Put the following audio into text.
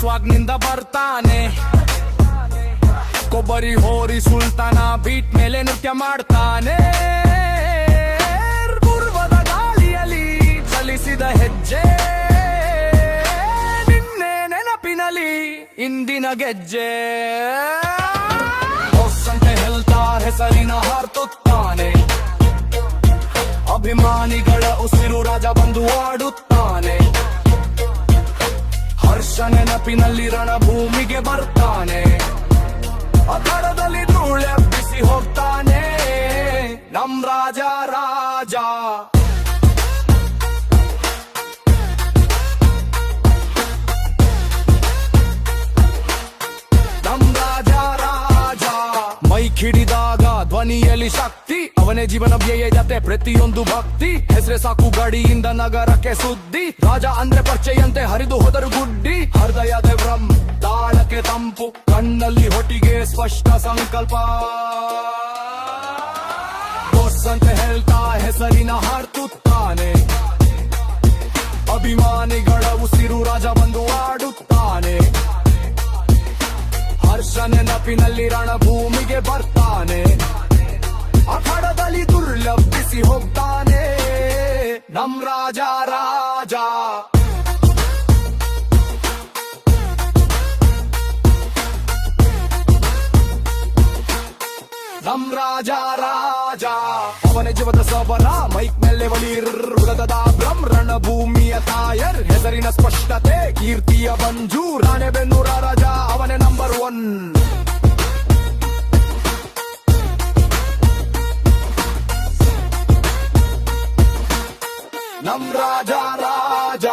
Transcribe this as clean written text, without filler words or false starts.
ಸ್ವಾಗ್ನಿಂದ ಬರ್ತಾನೆ. ಕೊಬ್ಬರಿ ಹೋರಿ ಸುಲ್ತಾನ ಬೀಟ್ ಮೇಲೆ ನೃತ್ಯ ಮಾಡ್ತಾನೆ. ಪೂರ್ವದ ಗಾಳಿಯಲ್ಲಿ ಚಲಿಸಿದ ಹೆಜ್ಜೆ, ನಿನ್ನೆ ನೆನಪಿನಲ್ಲಿ ಇಂದಿನ ಗೆಜ್ಜೆ. ಹೊಸಂತೆ ಹೇಳ್ತಾ ಹೆಸರಿನ ಹಾರ್ತುತ್ತಾನೆ. ಅಭಿಮಾನಿಗಳ ಉಸಿರು ರಾಜ ಬಂದು ಆಡುತ್ತಾನೆ. ಹರ್ಷ ನೆನಪಿನಲ್ಲಿ ರಣಭೂಮಿಗೆ ಬರ್ತಾನೆ. ಅಖಾಡದಲ್ಲಿ ಧೂಳೆಬ್ಬಿಸಿ ಹೋಗ್ತಾನೆ. ನಮ್ ರಾಜ ರಾಜ. ನಮ್ ರಾಜ ರಾಜ. ಮೈಕ್ ಹಿಡಿದಾಗ ಧ್ವನಿಯಲ್ಲಿ ಶಕ್ತಿ, ಅವನೇ ಜೀವನ ವ್ಯಯ ಜತೆ ಪ್ರತಿಯೊಂದು ಭಕ್ತಿ. ಹೆಸರೇ ಸಾಕು ಗಡಿಯಿಂದ ನಗರಕ್ಕೆ ಸುದ್ದಿ. ರಾಜ ಅಂದ್ರೆ ಪರ್ಚೆಯಂತೆ ಹರಿದು ಹೋದರು ಗುಡ್ಡಿ. ಹೃದಯದ ಬ್ರಹ್ಮ ತಾಳಕ್ಕೆ ತಂಪು, ಕಣ್ಣಲ್ಲಿ ಹೊಟ್ಟಿಗೆ ಸ್ಪಷ್ಟ ಸಂಕಲ್ಪ. ಅಂತ ಹೇಳ್ತಾ ಹೆಸರಿನ ಹಾಡ್ತುತ್ತಾನೆ. ಅಭಿಮಾನಿಗಳ ಉಸಿರು ರಾಜ ಬಂದು ಆಡುತ್ತಾನೆ. ಹರ್ಷ ನೆನಪಿನಲ್ಲಿ ರಣಭೂಮಿಗೆ ಬರ್ತಾನೆ. ಅಖಾಡದಲ್ಲಿ ದುರ್ಲಭಿಸಿ ಹೋಗ್ತಾನೆ. ನಮ್ ರಾಜ ರಾಜ. ನಮ್ ರಾಜ ರಾಜ. ಅವನ ಜೀವದ ಸಬರ, ಮೈಕ್ ಮೇಲೆ ಬಲಿರದ ಬ್ರಹ್ಮ. ರಣಭೂಮಿಯ ತಾಯರ್, ಹೆಸರಿನ ಸ್ಪಷ್ಟತೆ, ಕೀರ್ತಿಯ ಬಂಜು. ರಾಣೆಬೆನ್ನೂರ ರಾಜ ಅವನೇ ನಂಬರ್ 1. ನಮ್ ರಾಜ ರಾಜ.